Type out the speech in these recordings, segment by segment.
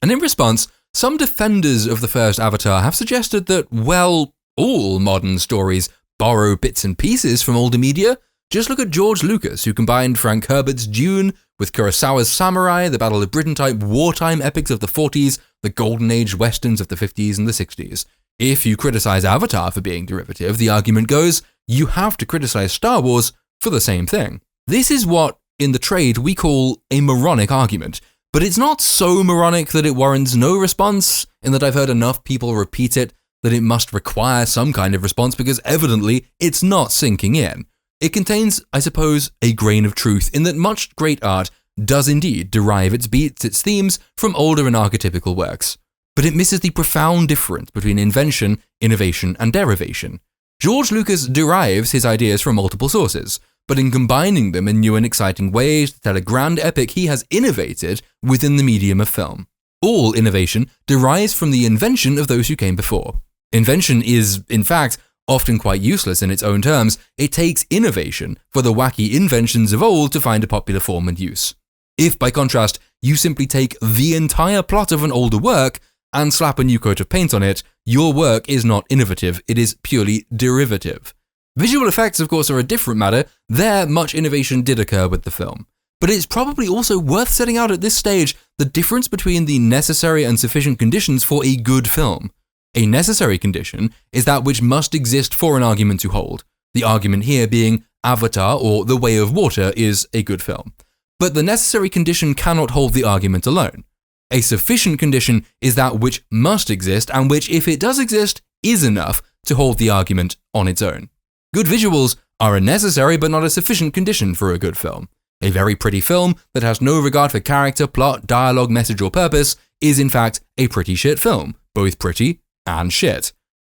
And in response, some defenders of the first Avatar have suggested that, well, all modern stories borrow bits and pieces from older media. Just look at George Lucas, who combined Frank Herbert's Dune with Kurosawa's Samurai, the Battle of Britain type wartime epics of the 40s, the Golden Age westerns of the 50s and the 60s. If you criticize Avatar for being derivative, the argument goes, you have to criticize Star Wars for the same thing. This is what, in the trade, we call a moronic argument, but it's not so moronic that it warrants no response, in that I've heard enough people repeat it that it must require some kind of response because evidently it's not sinking in. It contains, I suppose, a grain of truth in that much great art does indeed derive its beats, its themes, from older and archetypical works. But it misses the profound difference between invention, innovation, and derivation. George Lucas derives his ideas from multiple sources, but in combining them in new and exciting ways to tell a grand epic, he has innovated within the medium of film. All innovation derives from the invention of those who came before. Invention is, in fact, often quite useless in its own terms. It takes innovation for the wacky inventions of old to find a popular form and use. If, by contrast, you simply take the entire plot of an older work and slap a new coat of paint on it, your work is not innovative, it is purely derivative. Visual effects, of course, are a different matter. There, much innovation did occur with the film. But it's probably also worth setting out at this stage the difference between the necessary and sufficient conditions for a good film. A necessary condition is that which must exist for an argument to hold. The argument here being Avatar or The Way of Water is a good film. But the necessary condition cannot hold the argument alone. A sufficient condition is that which must exist and which, if it does exist, is enough to hold the argument on its own. Good visuals are a necessary but not a sufficient condition for a good film. A very pretty film that has no regard for character, plot, dialogue, message, or purpose is in fact a pretty shit film, both pretty and shit.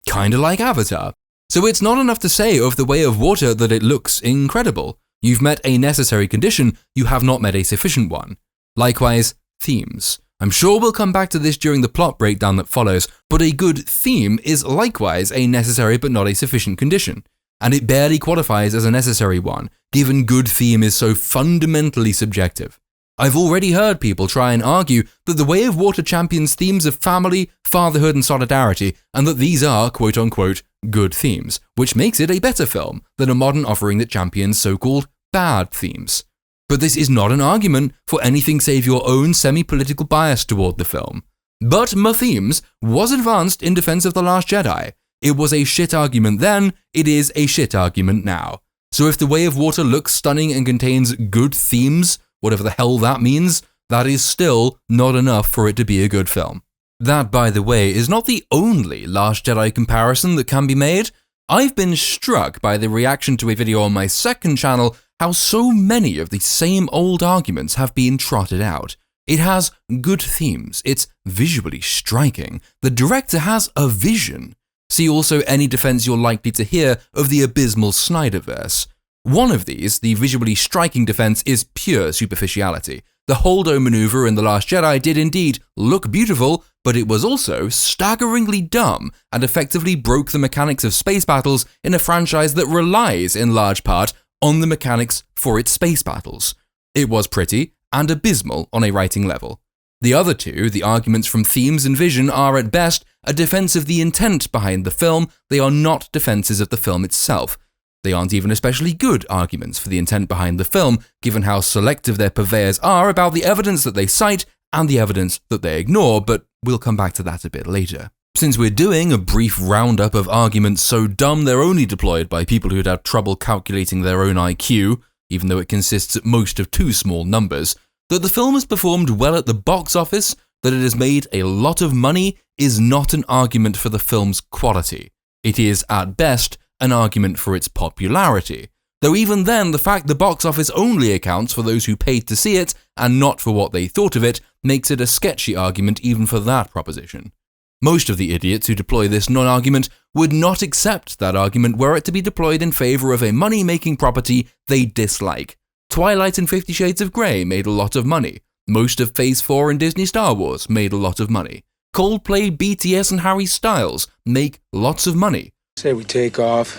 Kinda like Avatar. So it's not enough to say of The Way of Water that it looks incredible. You've met a necessary condition, you have not met a sufficient one. Likewise, themes. I'm sure we'll come back to this during the plot breakdown that follows, but a good theme is likewise a necessary but not a sufficient condition. And it barely qualifies as a necessary one, given good theme is so fundamentally subjective. I've already heard people try and argue that The Way of Water champions themes of family, fatherhood, and solidarity, and that these are, quote-unquote, good themes, which makes it a better film than a modern offering that champions so-called bad themes. But this is not an argument for anything save your own semi-political bias toward the film. But my themes was advanced in defense of The Last Jedi. It was a shit argument then, it is a shit argument now. So if The Way of Water looks stunning and contains good themes, whatever the hell that means, that is still not enough for it to be a good film. That, by the way, is not the only Last Jedi comparison that can be made. I've been struck by the reaction to a video on my second channel how so many of the same old arguments have been trotted out. It has good themes, it's visually striking, the director has a vision. See also any defense you're likely to hear of the abysmal Snyderverse. One of these, the visually striking defense, is pure superficiality. The Holdo maneuver in The Last Jedi did indeed look beautiful, but it was also staggeringly dumb and effectively broke the mechanics of space battles in a franchise that relies in large part on the mechanics for its space battles. It was pretty and abysmal on a writing level. The other two, the arguments from themes and vision, are at best a defense of the intent behind the film. They are not defenses of the film itself. They aren't even especially good arguments for the intent behind the film, given how selective their purveyors are about the evidence that they cite and the evidence that they ignore, but we'll come back to that a bit later. Since we're doing a brief roundup of arguments so dumb they're only deployed by people who'd have trouble calculating their own IQ, even though it consists at most of two small numbers, that the film has performed well at the box office, that it has made a lot of money, is not an argument for the film's quality. It is, at best, an argument for its popularity. Though even then, the fact the box office only accounts for those who paid to see it and not for what they thought of it makes it a sketchy argument even for that proposition. Most of the idiots who deploy this non-argument would not accept that argument were it to be deployed in favor of a money-making property they dislike. Twilight and 50 Shades of Grey made a lot of money. Most of Phase 4 and Disney Star Wars made a lot of money. Coldplay, BTS, and Harry Styles make lots of money. Say we take off,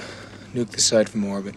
nuke the site from orbit.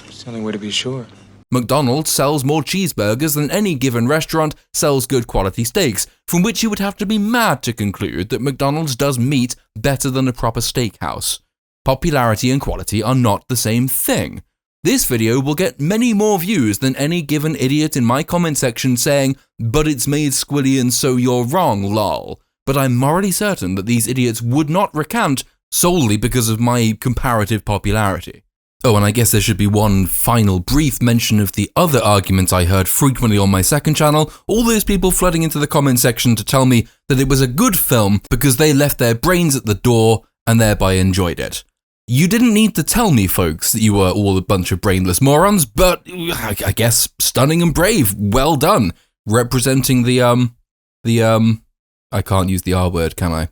It's the only way to be sure. McDonald's sells more cheeseburgers than any given restaurant sells good quality steaks, from which you would have to be mad to conclude that McDonald's does meat better than a proper steakhouse. Popularity and quality are not the same thing. This video will get many more views than any given idiot in my comment section saying, "But it's made squillion so you're wrong, lol." But I'm morally certain that these idiots would not recant solely because of my comparative popularity. Oh, and I guess there should be one final brief mention of the other arguments I heard frequently on my second channel, all those people flooding into the comment section to tell me that it was a good film because they left their brains at the door and thereby enjoyed it. You didn't need to tell me, folks, that you were all a bunch of brainless morons, but I guess stunning and brave. Well done. Representing I can't use the R word, can I?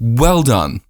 Well done.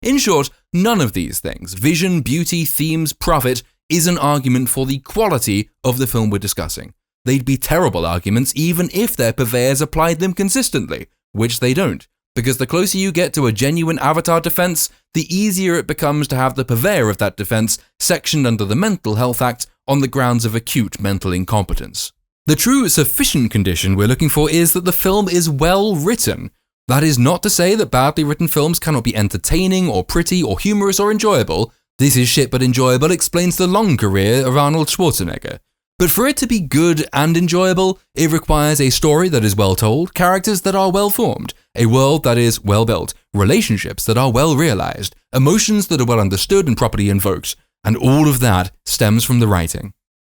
In short, none of these things, vision, beauty, themes, profit, is an argument for the quality of the film we're discussing. They'd be terrible arguments even if their purveyors applied them consistently, which they don't. Because the closer you get to a genuine Avatar defense, the easier it becomes to have the purveyor of that defense sectioned under the Mental Health Act on the grounds of acute mental incompetence. The true sufficient condition we're looking for is that the film is well written. That is not to say that badly written films cannot be entertaining or pretty or humorous or enjoyable. This is shit but enjoyable explains the long career of Arnold Schwarzenegger. But for it to be good and enjoyable, it requires a story that is well told, characters that are well formed, a world that is well built, relationships that are well realized, emotions that are well understood and properly invoked, and all of that stems from the writing.